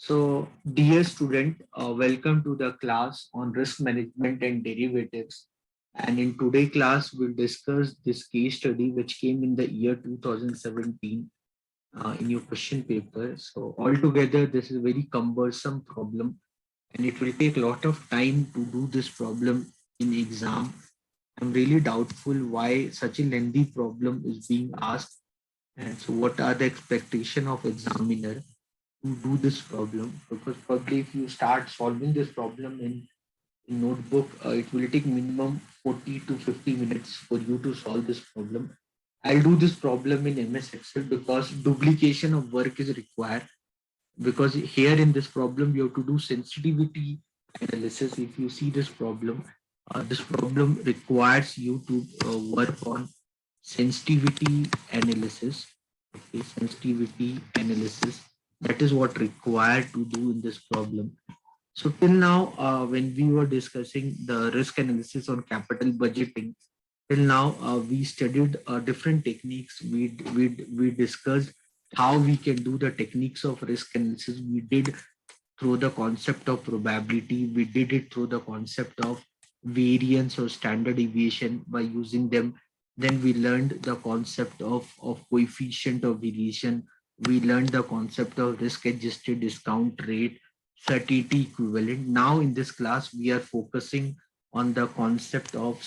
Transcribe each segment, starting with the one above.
So, dear student, welcome to the class on risk management and derivatives. And in today's class, we'll discuss this case study which came in the year 2017 in your question paper. So, altogether, this is a very cumbersome problem, and it will take a lot of time to do this problem in exam. I'm really doubtful why such a lengthy problem is being asked, and so what are the expectation of examiner to do this problem, because probably if you start solving this problem in notebook, it will take minimum 40 to 50 minutes for you to solve this problem. I'll do this problem in MS Excel because duplication of work is required, because here in this problem you have to do sensitivity analysis. If you see this problem requires you to work on sensitivity analysis. Okay, sensitivity analysis, that is what required to do in this problem. So till now, when we were discussing the risk analysis on capital budgeting, till now we studied different techniques. We discussed how we can do the techniques of risk analysis. We did through the concept of probability. We did it through the concept of variance or standard deviation by using them. Then we learned the concept of coefficient of variation. We learned the concept of risk adjusted discount rate, certainty equivalent. Now in this class, we are focusing on the concept of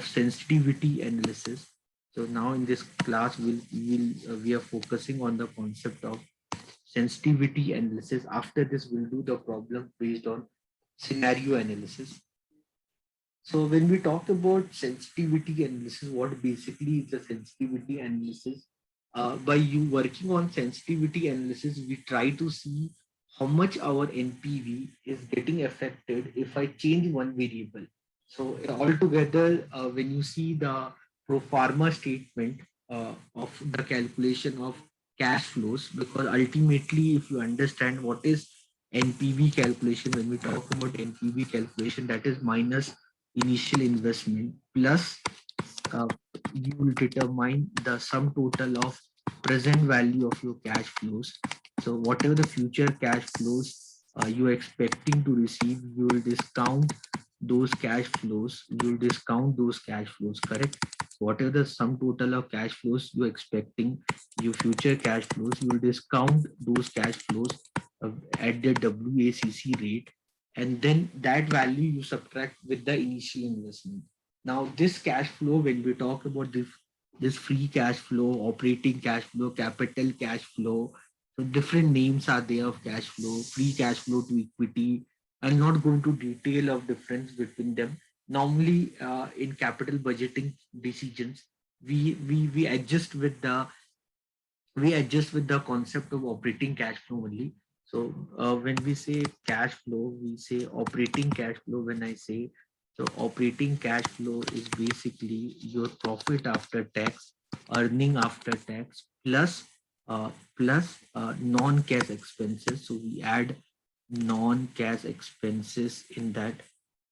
sensitivity analysis. So now in this class, we are focusing on the concept of sensitivity analysis. After this, we'll do the problem based on scenario analysis. So when we talk about sensitivity analysis, what basically is the sensitivity analysis? By you working on sensitivity analysis, we try to see how much our NPV is getting affected if I change one variable. So altogether, when you see the pro forma statement of the calculation of cash flows, because ultimately, if you understand what is NPV calculation, when we talk about NPV calculation, that is minus initial investment plus uh, you will determine the sum total of present value of your cash flows. So whatever the future cash flows you are expecting to receive, you will discount those cash flows. You will discount those cash flows, correct? So whatever the sum total of cash flows you're expecting, your future cash flows, you will discount those cash flows at the WACC rate, and then that value you subtract with the initial investment. Now this cash flow, when we talk about this free cash flow, operating cash flow, capital cash flow, so different names are there of cash flow. Free cash flow to equity, I'm not going to detail of difference between them. Normally in capital budgeting decisions, we adjust with the concept of operating cash flow only. So when we say cash flow, we say operating cash flow. When I say, so operating cash flow is basically your profit after tax, earning after tax plus non-cash expenses. So we add non-cash expenses in that.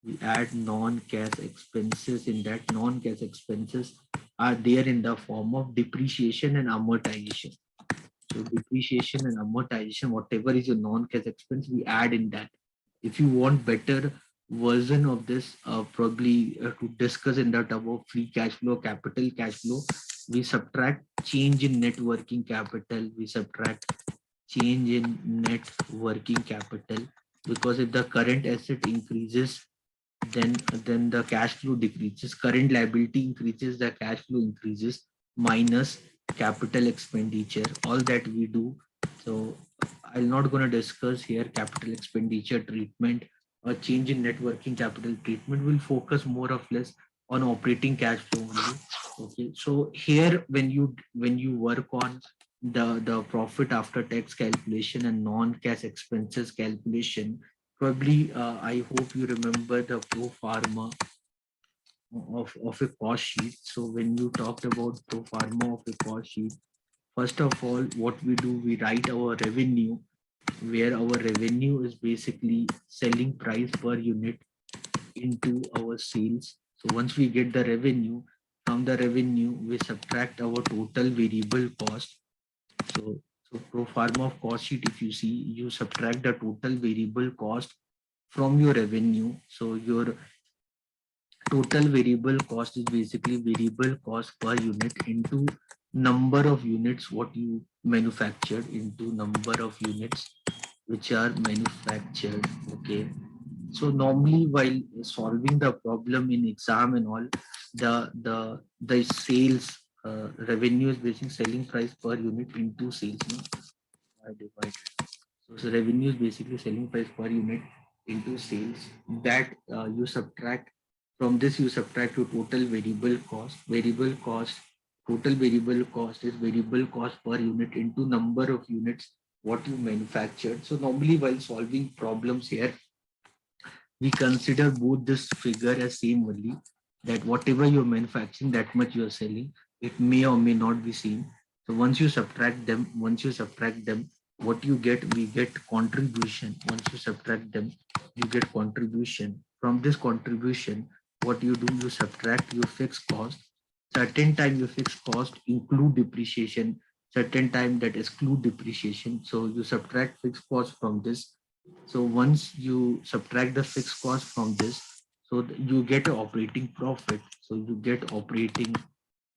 We add non-cash expenses in that. Non-cash expenses are there in the form of depreciation and amortization. So depreciation and amortization, whatever is your non-cash expense, we add in that. If you want better version of this, probably to discuss in that about free cash flow, capital cash flow, we subtract change in net working capital. We subtract change in net working capital, because if the current asset increases, then the cash flow decreases. Current liability increases, the cash flow increases, minus capital expenditure, all that we do. So I'm not going to discuss here capital expenditure treatment or change in net working capital treatment. Will focus more or less on operating cash flow only. Okay, so here when you work on the profit after tax calculation and non-cash expenses calculation, probably I hope you remember the pro forma of a cost sheet. So when you talked about pro forma of a cost sheet, first of all, what we do, we write our revenue, where our revenue is basically selling price per unit into our sales. So once we get the revenue, from the revenue, we subtract our total variable cost. So So pro forma of cost sheet, if you see, you subtract the total variable cost from your revenue. So your total variable cost is basically variable cost per unit into number of units what you manufactured into number of units which are manufactured. Okay, so normally while solving the problem in exam and all, the sales revenue is basically selling price per unit into sales, no? I divide. So revenue is basically selling price per unit into sales. That you subtract from this, you subtract your total variable cost. Variable cost, total variable cost is variable cost per unit into number of units what you manufactured. So normally while solving problems here, we consider both this figure as same only, that whatever you're manufacturing, that much you're selling. It may or may not be same. So once you subtract them, what you get, we get contribution. Once you subtract them, you get contribution. From this contribution, what you do, you subtract your fixed cost. Certain time your fixed cost include depreciation, certain time that exclude depreciation. So you subtract fixed cost from this. So once you subtract the fixed cost from this, so you get an operating profit. So you get operating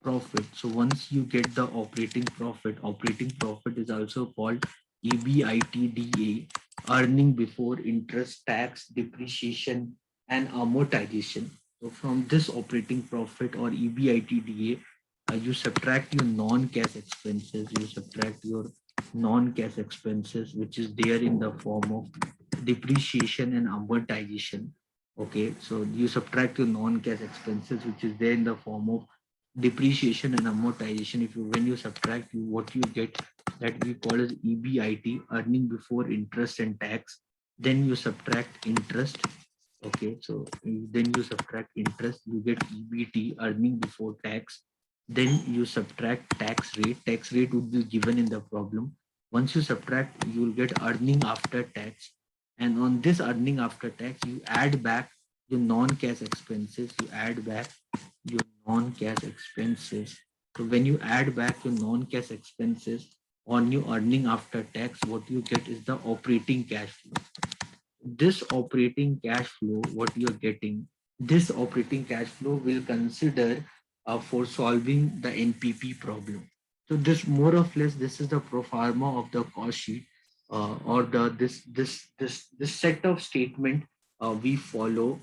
profit. So once you get the operating profit is also called EBITDA, earning before interest, tax, depreciation, and amortization. So from this operating profit or EBITDA, you subtract your non-cash expenses. You subtract your non-cash expenses, which is there in the form of depreciation and amortization. Okay, so you subtract your non-cash expenses, which is there in the form of depreciation and amortization. If you when you subtract, you what you get, that we call as EBIT, earning before interest and tax. Then you subtract interest. Okay, so then you subtract interest, you get EBT, earning before tax. Then you subtract tax rate. Tax rate would be given in the problem. Once you subtract, you will get earning after tax. And on this earning after tax, you add back your non-cash expenses. You add back your non-cash expenses. So when you add back your non-cash expenses on your earning after tax, what you get is the operating cash flow. This operating cash flow, what you're getting, this operating cash flow will consider for solving the NPV problem. So this more or less, this is the pro forma of the cost sheet, or the this set of statement we follow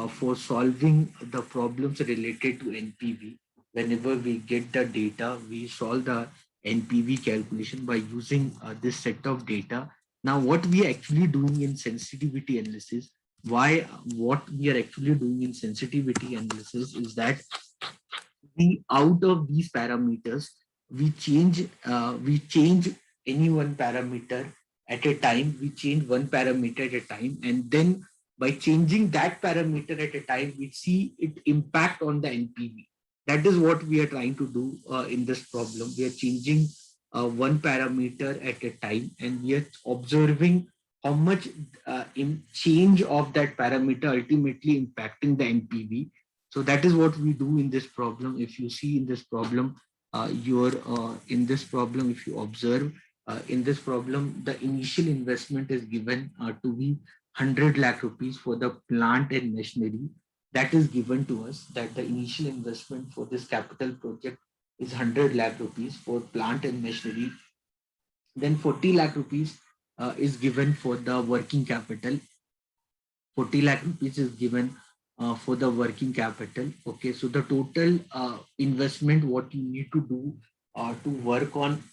for solving the problems related to NPV. Whenever we get the data, we solve the NPV calculation by using this set of data. Now, what we are actually doing in sensitivity analysis, what we are actually doing in sensitivity analysis is that we out of these parameters, we change any one parameter at a time. We change one parameter at a time, and then by changing that parameter at a time, we see it impact on the NPV. That is what we are trying to do in this problem. We are changing one parameter at a time, and we are observing how much in change of that parameter ultimately impacting the NPV. So that is what we do in this problem. If you see in this problem, in this problem, if you observe in this problem, the initial investment is given to be 100 lakh rupees for the plant and machinery. That is given to us, that the initial investment for this capital project is 100 lakh rupees for plant and machinery. Then 40 lakh rupees is given for the working capital. 40 lakh rupees is given for the working capital. Okay, so the total investment what you need to do to work on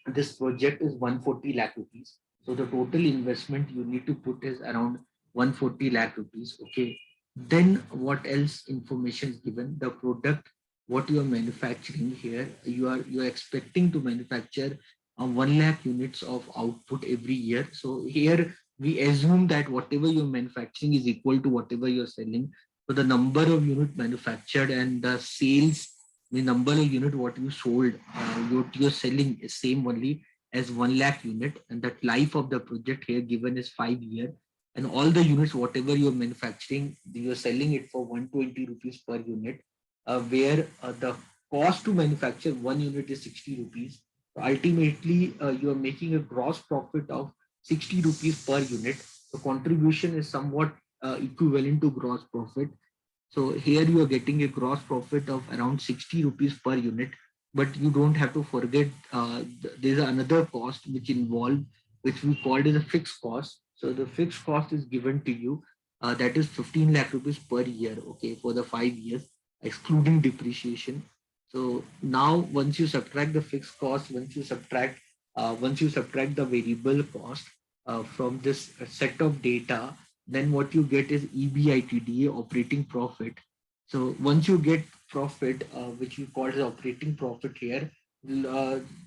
this project is 140 lakh rupees. So the total investment you need to put is around 140 lakh rupees. Okay, then what else information is given? The product what you are manufacturing here, you are expecting to manufacture 1 lakh units of output every year. So here we assume that whatever you're manufacturing is equal to whatever you're selling. So the number of unit manufactured and the sales, the number of unit what you sold, you're selling is same only as 1 lakh unit, and that life of the project here given is 5 years. And all the units whatever you're manufacturing, you're selling it for 120 rupees per unit, where the cost to manufacture one unit is 60 rupees, Ultimately, you are making a gross profit of 60 rupees per unit. The contribution is somewhat equivalent to gross profit. So here you are getting a gross profit of around 60 rupees per unit, but you don't have to forget there's another cost which involve, which we called as a fixed cost. So the fixed cost is given to you, that is 15 lakh rupees per year, okay, for the 5 years, excluding depreciation. So now once you subtract the fixed cost, once you subtract the variable cost from this set of data, then what you get is EBITDA, operating profit. So once you get profit, which we call as operating profit here,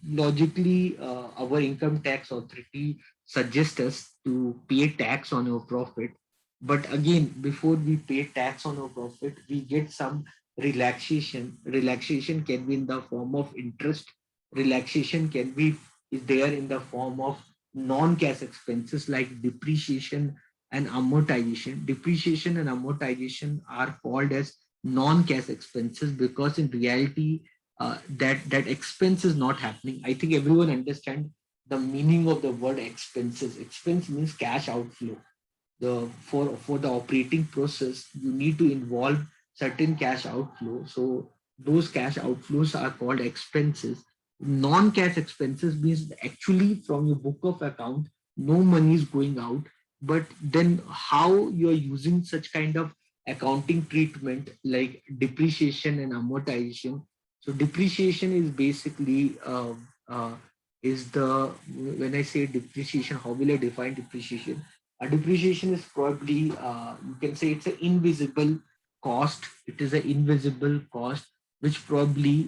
logically our income tax authority suggests us to pay tax on our profit. But again, before we pay tax on our profit, we get some relaxation. Relaxation can be in the form of interest. Relaxation can be is there in the form of non-cash expenses like depreciation and amortization. Depreciation and amortization are called as non-cash expenses because in reality, that expense is not happening. I think everyone understand the meaning of the word expenses. Expense means cash outflow. For the operating process, you need to involve certain cash outflow. So those cash outflows are called expenses. Non-cash expenses means actually from your book of account, no money is going out, but then how you are using such kind of accounting treatment like depreciation and amortization. So depreciation is basically is the when I say depreciation, how will I define depreciation? Depreciation is probably, you can say it's an invisible cost. It is an invisible cost which probably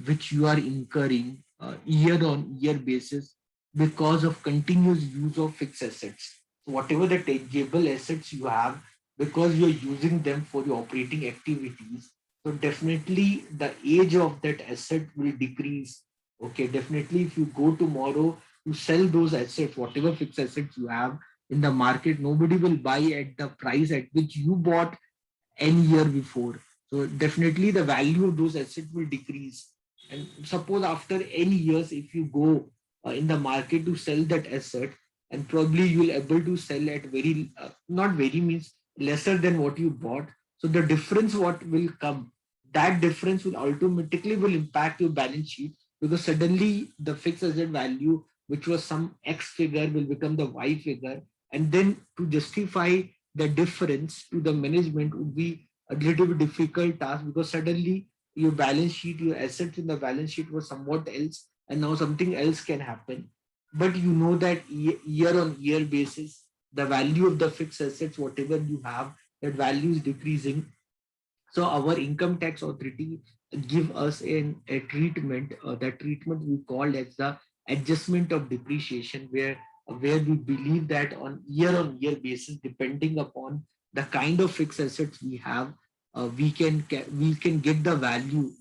which you are incurring year on year basis because of continuous use of fixed assets. So whatever the tangible assets you have, because you are using them for your operating activities, so definitely the age of that asset will decrease. Okay, definitely if you go tomorrow to sell those assets, whatever fixed assets you have in the market, nobody will buy at the price at which you bought any year before. So definitely the value of those assets will decrease. And suppose after any years, if you go in the market to sell that asset, and probably you will able to sell at very not very means lesser than what you bought. So the difference what will come, that difference will automatically will impact your balance sheet, because suddenly the fixed asset value, which was some X figure, will become the Y figure, and then to justify the difference to the management would be a little bit difficult task, because suddenly your balance sheet, your assets in the balance sheet was somewhat else, and now something else can happen. But you know that year on year basis, the value of the fixed assets, whatever you have, that value is decreasing. So our income tax authority give us a treatment. That treatment we called as the adjustment of depreciation, where we believe that on year basis, depending upon the kind of fixed assets we have, we can get the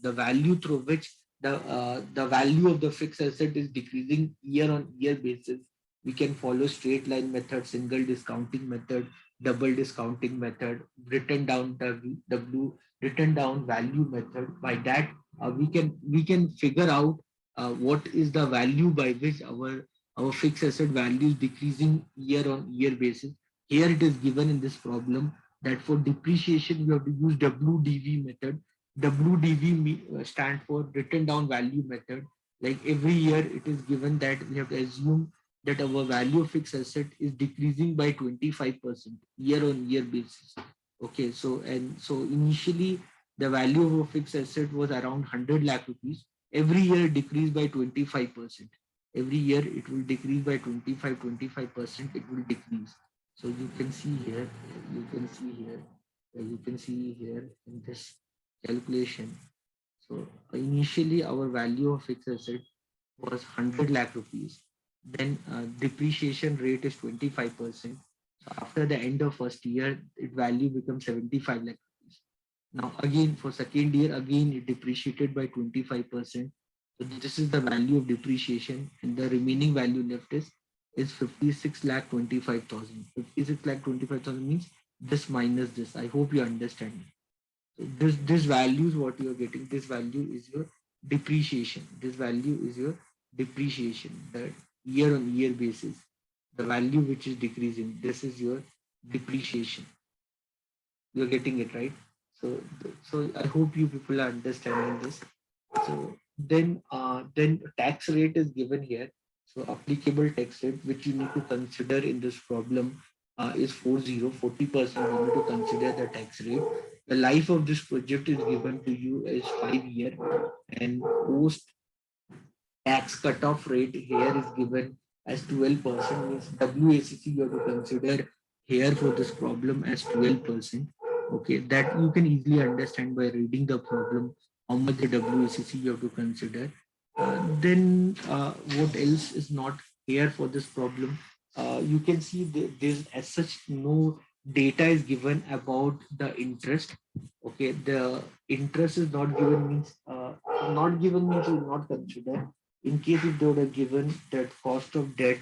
value through which the value of the fixed asset is decreasing year on year basis. We can follow straight line method, single discounting method, double discounting method, written down W written down value method. By that, we can figure out what is the value by which our fixed asset value is decreasing year on year basis. Here it is given in this problem that for depreciation we have to use WDV method. WDV stand for written down value method. Like every year it is given that we have to assume that our value of fixed asset is decreasing by 25% year on year basis. Okay, so initially the value of a fixed asset was around 100 lakh rupees. Every year it decreased by 25%. Every year it will decrease by 25%, it will decrease. So you can see here, you can see here, you can see here in this calculation. So initially our value of fixed asset was 100 lakh rupees. Then depreciation rate is 25%. So after the end of first year, it value becomes 75 lakh rupees. Now again for second year, again it depreciated by 25%. So this is the value of depreciation, and the remaining value left is 56 lakh 25,000. 56 lakh 25,000 means this minus this. I hope you understand. So this value is what you are getting. This value is your depreciation. This value is your depreciation, the year on year basis, the value which is decreasing, this is your depreciation. You're getting it right. So I hope you people are understanding this. So then tax rate is given here. So applicable tax rate which you need to consider in this problem is 40%. You need to consider the tax rate. The life of this project is given to you as 5 year, and post tax cutoff rate here is given as 12%. Means WACC you have to consider here for this problem as 12%. Okay, that you can easily understand by reading the problem how much the WACC you have to consider. Then what else is not here for this problem? You can see there's as such no data is given about the interest. Okay, the interest is not given, means not given means you will not consider. In case if they would have given that cost of debt,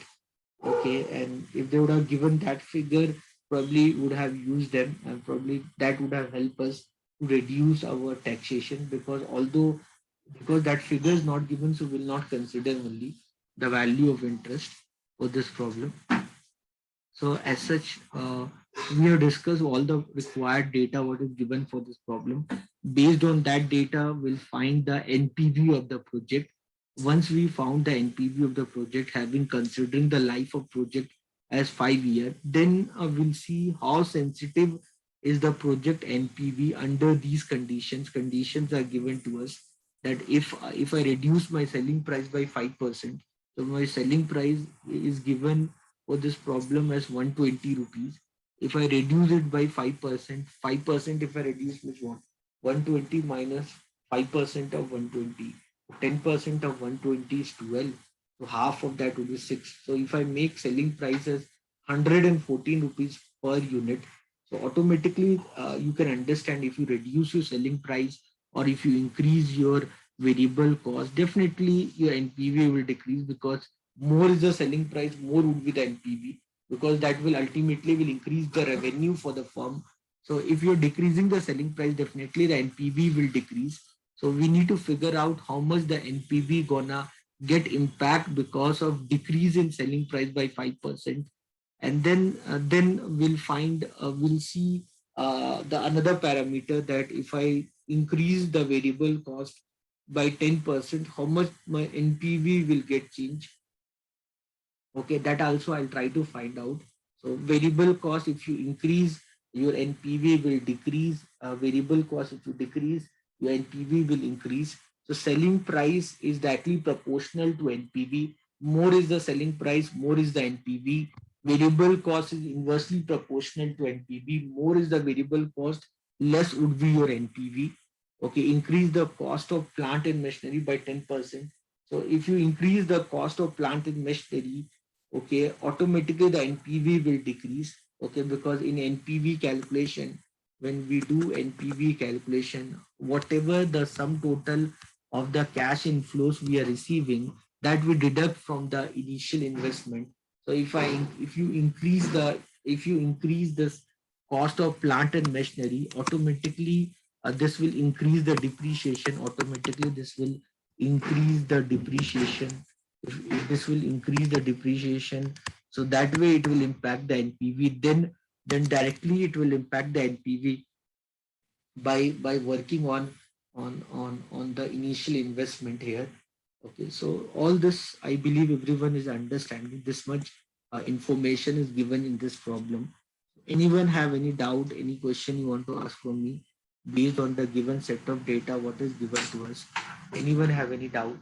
okay, and if they would have given that figure, probably would have used them, and probably that would have helped us to reduce our taxation, because although because that figure is not given, so we'll not consider only the value of interest for this problem. So as such, we have discussed all the required data what is given for this problem. Based on that data, we'll find the NPV of the project. Once we found the NPV of the project, having considering the life of project as 5 years, then we'll see how sensitive is the project NPV under these conditions. Conditions are given to us that if I reduce my selling price by 5%, so my selling price is given for this problem as 120 rupees. If I reduce it by 5%, 5% if I reduce means what? 120 minus 5% of 120. 10% of 120 is 12. So half of that would be 6. So if I make selling price as 114 rupees per unit, so automatically you can understand if you reduce your selling price or if you increase your variable cost, definitely your NPV will decrease, because more is the selling price, more would be the NPV, because that will ultimately will increase the revenue for the firm. So if you're decreasing the selling price, definitely the NPV will decrease. So we need to figure out how much the NPV gonna get impact because of decrease in selling price by 5%. And then we'll see the another parameter, that if I increase the variable cost by 10%, how much my NPV will get changed. Okay, that also I'll try to find out. So variable cost, if you increase, your NPV will decrease. Variable cost, if you decrease, your NPV will increase. So selling price is directly proportional to NPV. More is the selling price, more is the NPV. Variable cost is inversely proportional to NPV. More is the variable cost, less would be your NPV. Okay, increase the cost of plant and machinery by 10%. So if you increase the cost of plant and machinery, okay, automatically the NPV will decrease. Okay, because in NPV calculation, when we do NPV calculation, whatever the sum total of the cash inflows we are receiving, that we deduct from the initial investment. So if you increase this cost of plant and machinery, automatically this will increase the depreciation. Automatically this will increase the depreciation. If this will increase the depreciation, so that way it will impact the NPV. Then directly it will impact the NPV by working on the initial investment here. Okay, so all this I believe everyone is understanding. This much information is given in this problem. Anyone have any doubt, any question you want to ask from me based on the given set of data what is given to us? Anyone have any doubt?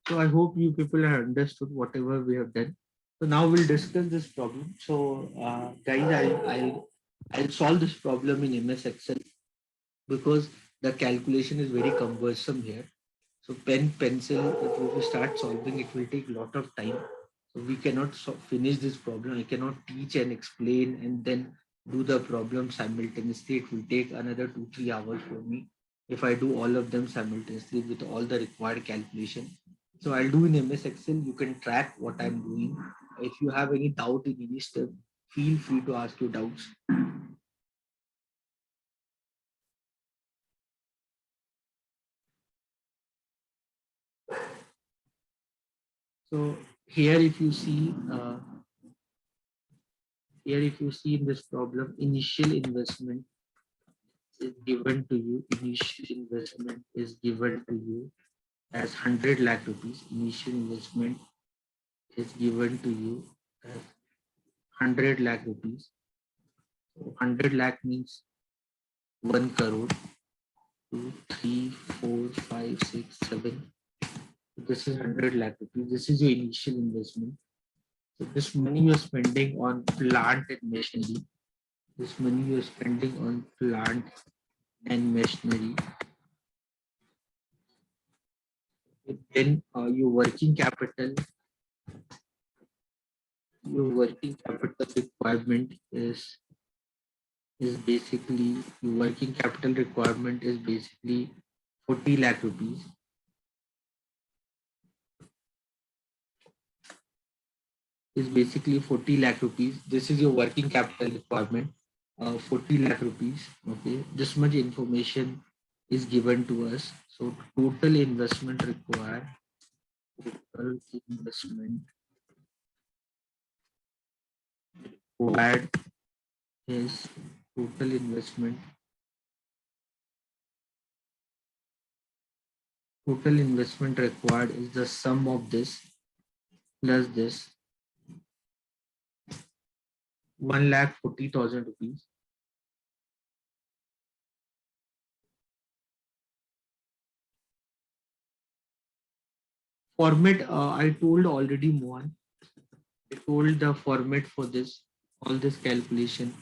So I hope you people have understood whatever we have done. So now we'll discuss this problem. So guys, I'll solve this problem in MS Excel because the calculation is very cumbersome here. So pen, pencil, if we start solving, it will take a lot of time. So we cannot finish this problem. I cannot teach and explain and then do the problem simultaneously. It will take another 2-3 hours for me if I do all of them simultaneously with all the required calculation. So I'll do in MS Excel. You can track what I'm doing. If you have any doubt in any step, feel free to ask your doubts. So here, if you see, in this problem, initial investment is given to you. Initial investment is given to you as 100 lakh rupees. Initial investment is given to you as 100 lakh rupees. So 100 lakh means 1 crore. 2, 3, 4, 5, 6, 7. This is 100 lakh rupees. This is your initial investment. So this money you're spending on plant and machinery. This money you're spending on plant and machinery. Then your working capital requirement is basically 40 lakh rupees. Is basically 40 lakh rupees. This is your working capital requirement. 40 lakh rupees. Okay, this much information is given to us. So total investment required. Total investment required is total investment. Total investment required is the sum of this plus this 1,40,000 rupees. Format, I told already, Mohan. I told the format for this, all this calculation.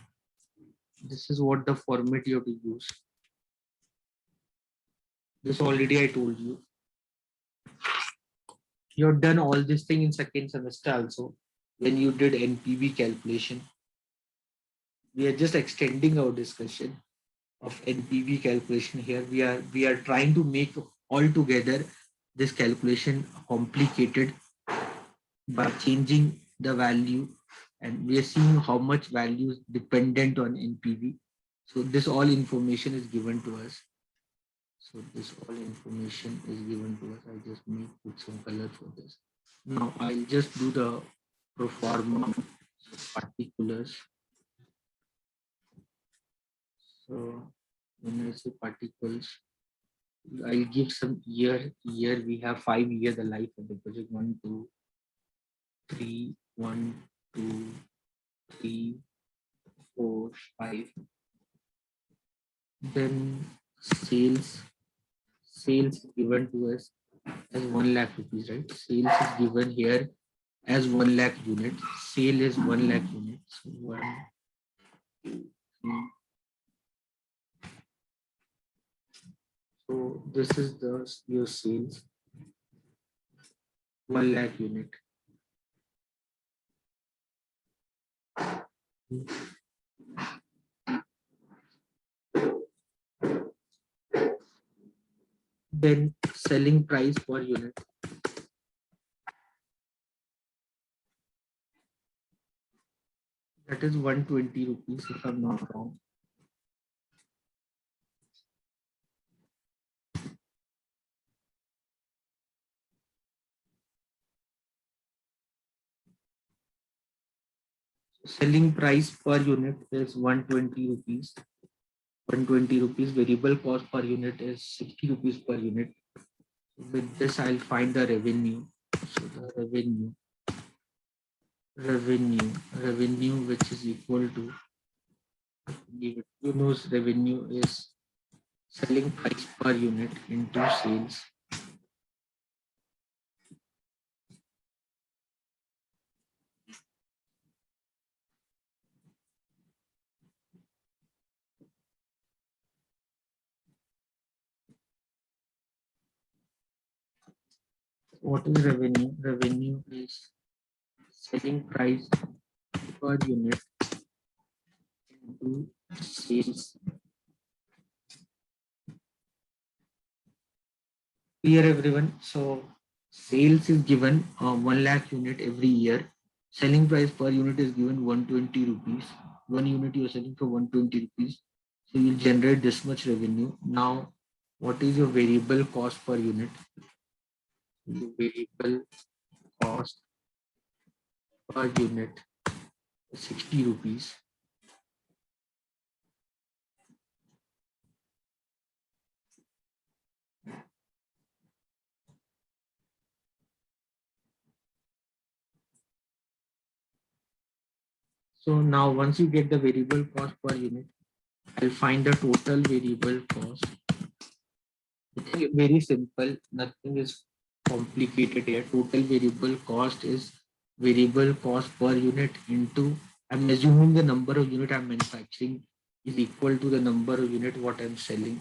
This is what the format you have to use. This already I told you. You have done all this thing in second semester also when you did NPV calculation. We are just extending our discussion of NPV calculation here. We are trying to make all together this calculation complicated by changing the value, and we are seeing how much value is dependent on NPV. So this all information is given to us. So this all information is given to us. I just make put some color for this. Now I'll just do the pro forma particulars. So when I say particles, I'll give some year. Year we have 5 years the life of the project. 1, 2, 3, 1, 2, 3, 4, 5. Then sales. Sales given to us as 1 lakh rupees, right? Sales is given here as 1 lakh units. Sale is 1 lakh units. 1, 2, 3. So this is your sales. 1 lakh unit. Then selling price per unit. That is 120 rupees if I'm not wrong. Selling price per unit is 120 rupees. 120 rupees. Variable cost per unit is 60 rupees per unit. With this, I'll find the revenue. So the revenue, which is equal to, you know, revenue is selling price per unit into sales. What is revenue? Revenue is selling price per unit into sales. Clear everyone? So sales is given 1 lakh unit every year. Selling price per unit is given 120 rupees. One unit you are selling for 120 rupees. So you'll generate this much revenue. Now, what is your variable cost per unit? Your variable cost per unit is 60 rupees. So now once you get the variable cost per unit, I'll find the total variable cost. It's very simple, nothing is complicated here. Total variable cost is variable cost per unit into, I'm assuming the number of unit I'm manufacturing is equal to the number of unit what I'm selling.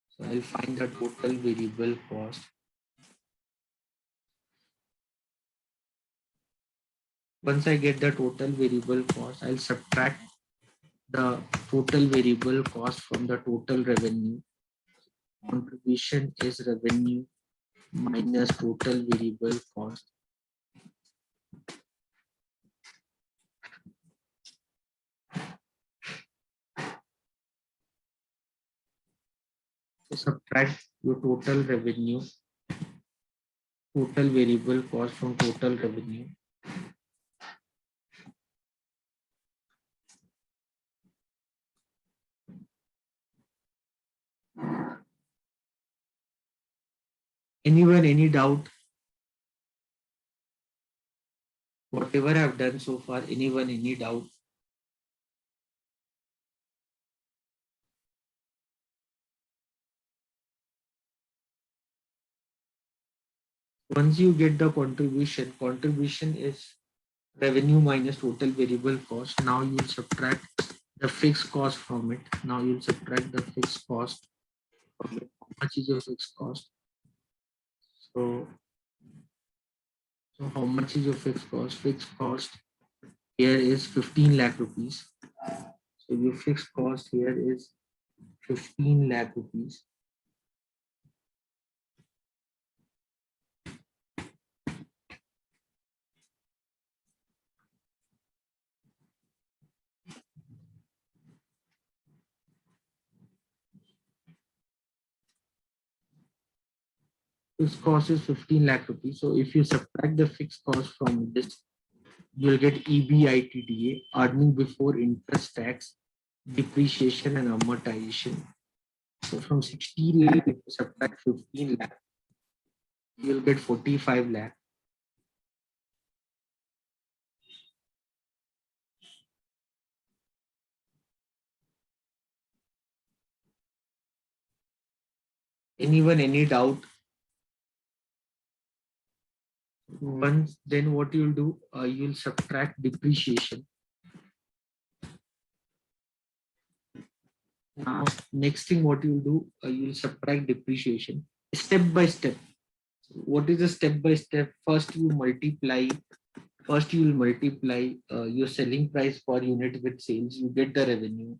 So I'll find the total variable cost. Once I get the total variable cost, I'll subtract the total variable cost from the total revenue. Contribution is revenue minus total variable cost. So subtract your total revenue, total variable cost from total revenue. Anyone, any doubt? Whatever I've done so far, anyone, any doubt? Once you get the contribution, contribution is revenue minus total variable cost. Now you'll subtract the fixed cost from it. Now you'll subtract the fixed cost from it. How much is your fixed cost? So, so how much is your fixed cost? Fixed cost here is 15 lakh rupees. So your fixed cost here is 15 lakh rupees. Fixed cost is 15 lakh rupees. So if you subtract the fixed cost from this, you'll get EBITDA, earning before interest, tax, depreciation and amortization. So from 16 lakh, if you subtract 15 lakh, you'll get 45 lakh. Anyone, any doubt? Once, then what you'll do, you'll subtract depreciation. Now, next thing what you'll do, you'll subtract depreciation step by step. What is the step by step? First, you multiply. First, you will multiply your selling price per unit with sales. You get the revenue.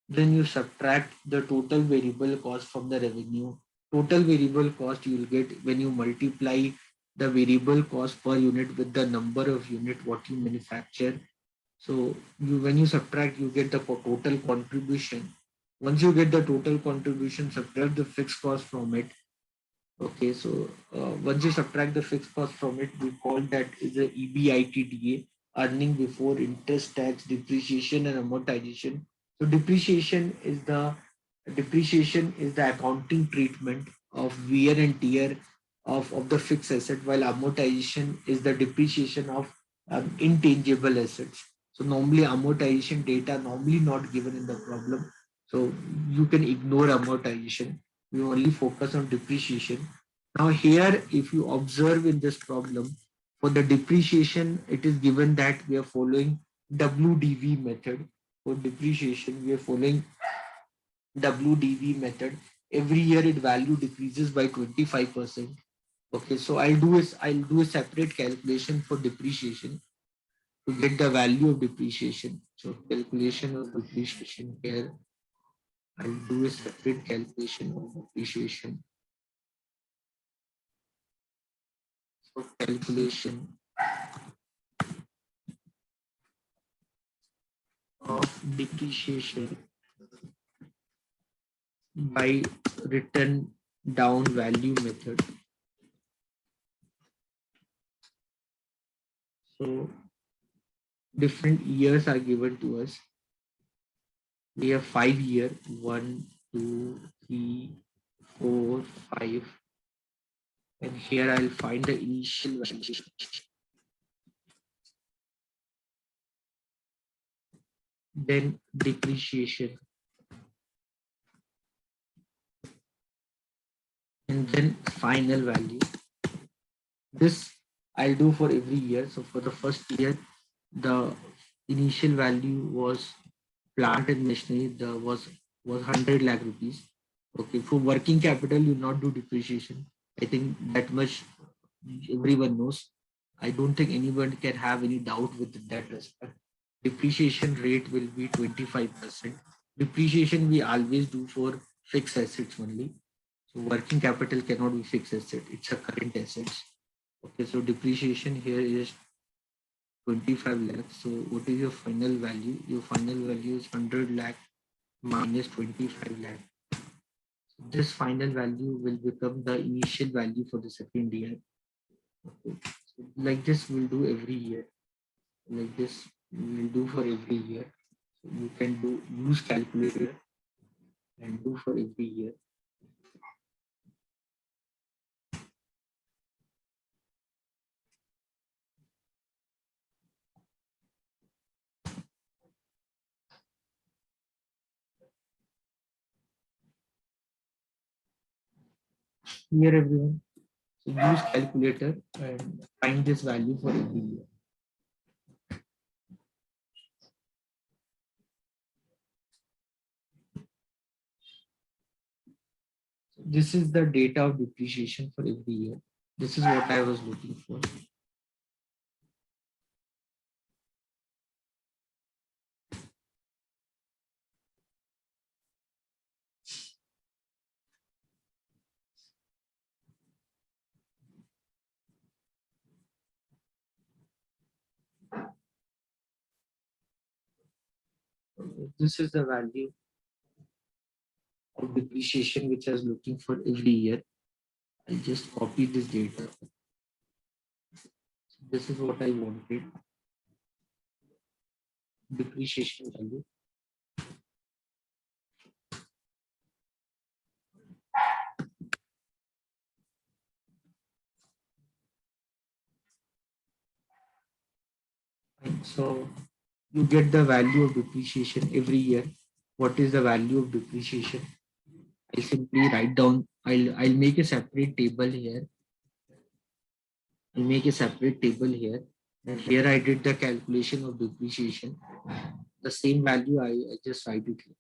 Then you subtract the total variable cost from the revenue. Total variable cost you will get when you multiply the variable cost per unit with the number of unit what you manufacture. So you when you subtract, you get the total contribution. Once you get the total contribution, subtract the fixed cost from it. Okay, so once you subtract the fixed cost from it, we call that is a EBITDA, earning before interest, tax, depreciation, and amortization. So depreciation is the accounting treatment of wear and tear of the fixed asset, while amortization is the depreciation of intangible assets. So normally amortization data normally not given in the problem. So you can ignore amortization. We only focus on depreciation. Now here, if you observe in this problem, for the depreciation, it is given that we are following WDV method. For depreciation, we are following WDV method. Every year, its value decreases by 25%. Okay, so I'll do a separate calculation for depreciation to get the value of depreciation. So calculation of depreciation here, I'll do a separate calculation of depreciation. So calculation of depreciation by written down value method. So different years are given to us. We have 5 year, 1, 2, 3, 4, 5. And here I'll find the initial value. Then depreciation, and then final value. This I'll do for every year. So for the first year, the initial value was plant and machinery. The was 100 lakh rupees. Okay, for working capital, you not do depreciation. I think that much everyone knows. I don't think anyone can have any doubt with that respect. Depreciation rate will be 25%. Depreciation we always do for fixed assets only. So working capital cannot be fixed asset. It's a current assets. Okay, so depreciation here is 25 lakhs. So what is your final value? Your final value is 100 lakh minus 25 lakh. So this final value will become the initial value for the second year. Okay. So like this we'll do every year. Like this we'll do for every year. So you can do use calculator and do for every year. Here everyone. So use calculator and find this value for every year. So this is the data of depreciation for every year. This is what I was looking for. This is the value of depreciation which I was looking for every year. I'll just copy this data. So this is what I wanted. Depreciation value. And so you get the value of depreciation every year. What is the value of depreciation? I simply write down. I'll make a separate table here. I'll make a separate table here. And here I did the calculation of depreciation. The same value I just write it here.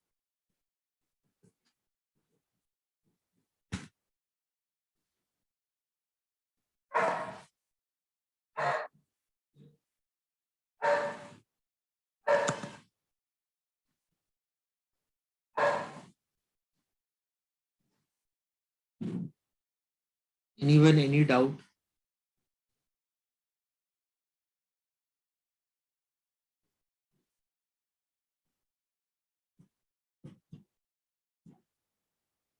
Anyone, any doubt?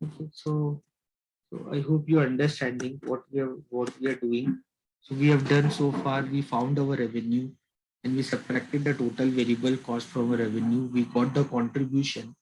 Okay, so I hope you're understanding what we are doing. So we have done so far. We found our revenue, and we subtracted the total variable cost from our revenue. We got the contribution,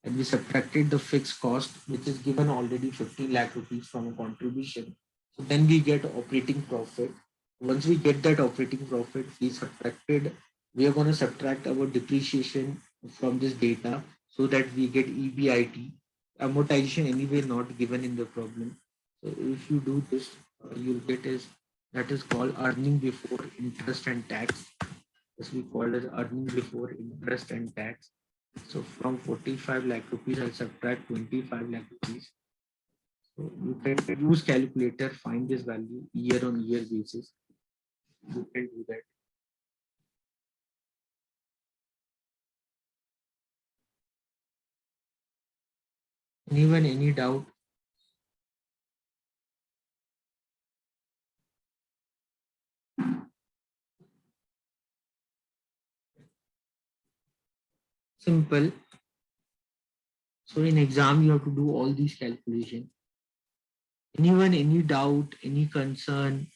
and we subtracted the fixed cost, which is given already 15 lakh rupees from a contribution. So then we get operating profit. Once we get that operating profit, we are going to subtract our depreciation from this data so that we get EBIT. Amortization anyway not given in the problem. So if you do this, you'll get is that is called earning before interest and tax. As we call it earning before interest and tax. So from 45 lakh rupees, I'll subtract 25 lakh rupees. So you can use calculator, find this value year on year basis. You can do that. Anyone, any doubt? Simple. So in exam, you have to do all these calculations. Anyone, any doubt, any concern,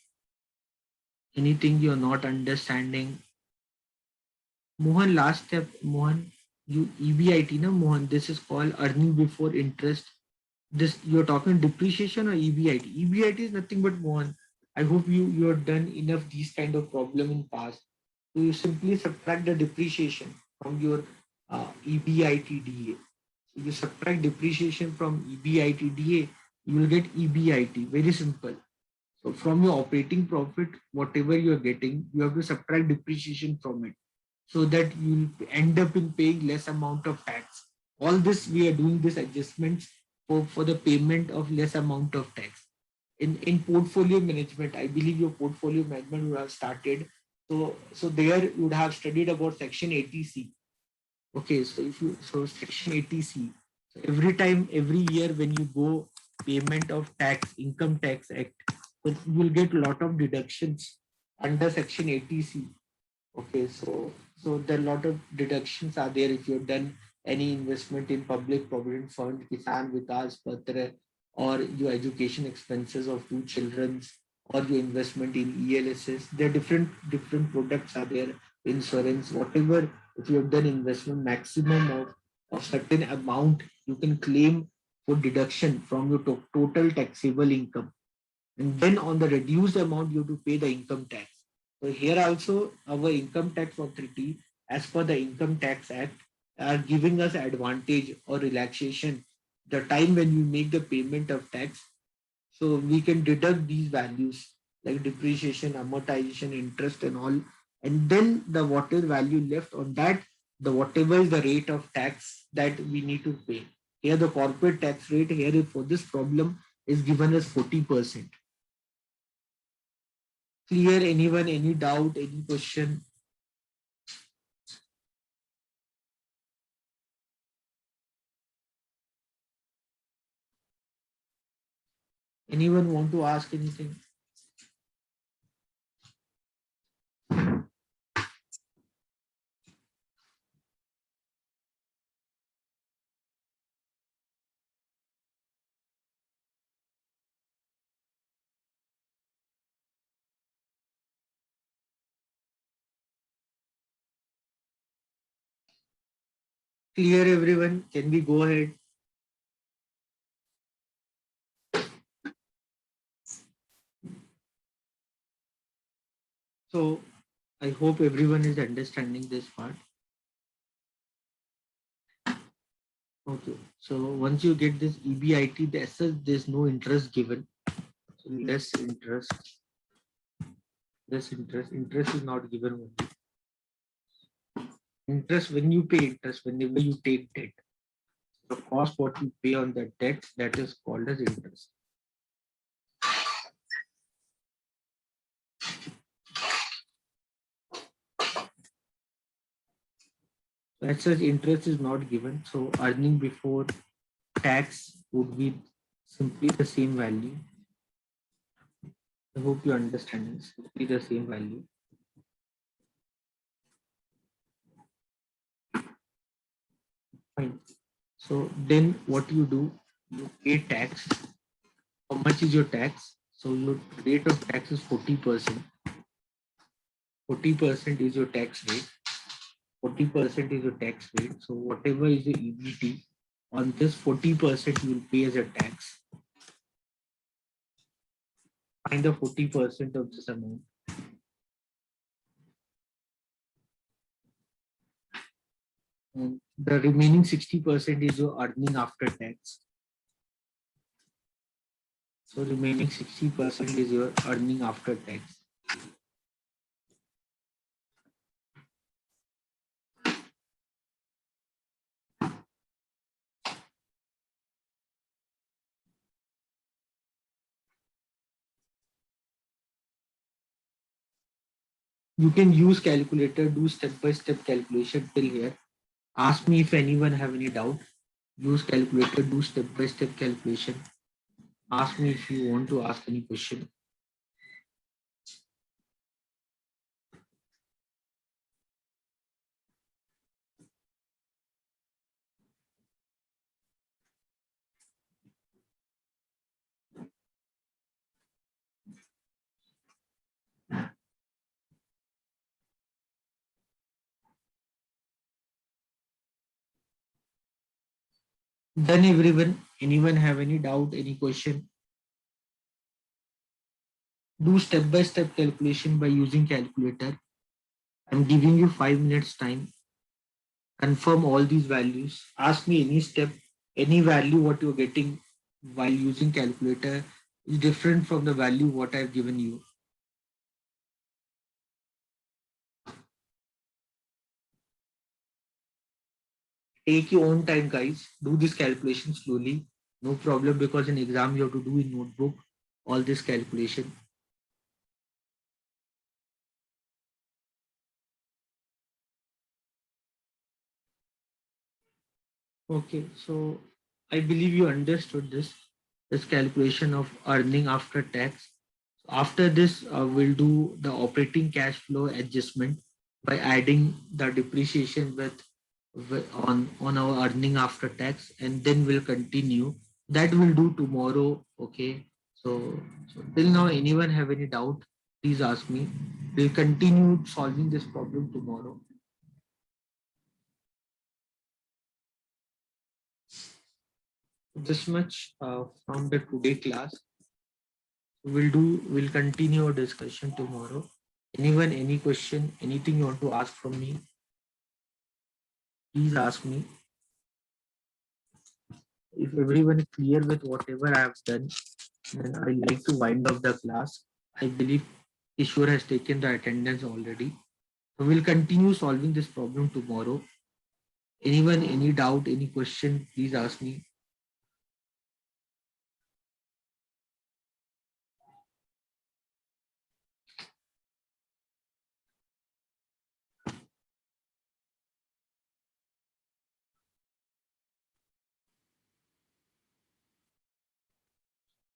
anything you're not understanding? Mohan, last step, Mohan, you EBIT, na Mohan, this is called earning before interest. This you're talking depreciation or EBIT? EBIT is nothing but Mohan. I hope you have done enough these kind of problem in past. So you simply subtract the depreciation from your EBITDA. So you subtract depreciation from EBITDA, you will get EBIT. Very simple. So from your operating profit, whatever you are getting, you have to subtract depreciation from it, so that you will end up in paying less amount of tax. All this we are doing this adjustments for the payment of less amount of tax. In portfolio management, I believe your portfolio management would have started. So there you would have studied about section 80C. Okay, so if you so section 80C, so every time every year when you go payment of tax, income tax act, so you will get a lot of deductions under section 80C. Okay, so there are a lot of deductions are there if you've done any investment in public provident fund, Kisan Vikas Patra, or your education expenses of two children's, or your investment in ELSS. There are different products are there, insurance, whatever. If you have done investment, maximum of a certain amount you can claim for deduction from your total taxable income, and then on the reduced amount you have to pay the income tax. So here also our income tax authority, as per the Income Tax Act, are giving us advantage or relaxation the time when we make the payment of tax. So we can deduct these values like depreciation, amortization, interest and all, and then the whatever value left on that, the whatever is the rate of tax that we need to pay. Here the corporate tax rate here for this problem is given as 40%. Clear? Anyone, any doubt, any question? Anyone want to ask anything? Clear everyone? Can we go ahead? So I hope everyone is understanding this part. Okay. So once you get this EBIT, there's no interest given. So interest is not given only. Interest, when you pay interest, whenever you take debt, the cost what you pay on that debt, that is called as interest. So as such, interest is not given. So earning before tax would be simply the same value. I hope you understand this. Simply the same value. Fine. So then what you do, you pay tax. How much is your tax? So your rate of tax is 40%. 40% is your tax rate. 40% is your tax rate. So whatever is the EBT, on this 40% you will pay as a tax. Find the 40% of this amount. And the remaining 60% is your earning after tax. So remaining 60% is your earning after tax. You can use calculator, do step-by-step calculation till here. Ask me if anyone have any doubt. Use calculator, do step-by-step calculation. Ask me if you want to ask any question. Done everyone. Anyone have any doubt, any question? Do step-by-step calculation by using calculator. I'm giving you 5 minutes time. Confirm all these values. Ask me any step, any value what you're getting while using calculator is different from the value what I've given you. Take your own time, guys. Do this calculation slowly. No problem because in exam you have to do in notebook all this calculation. Okay, so I believe you understood this calculation of earning after tax. After this, we'll do the operating cash flow adjustment by adding the depreciation on our earning after tax, and then we'll continue. That we'll do tomorrow. Okay. So till now, anyone have any doubt? Please ask me. We'll continue solving this problem tomorrow. This much from the today class. We'll continue our discussion tomorrow. Anyone, any question, anything you want to ask from me, please ask me. If everyone is clear with whatever I have done, then I'd like to wind up the class. I believe Ishwar has taken the attendance already. So we'll continue solving this problem tomorrow. Anyone, any doubt, any question, please ask me.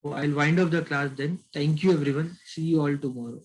So I'll wind up the class then. Thank you everyone. See you all tomorrow.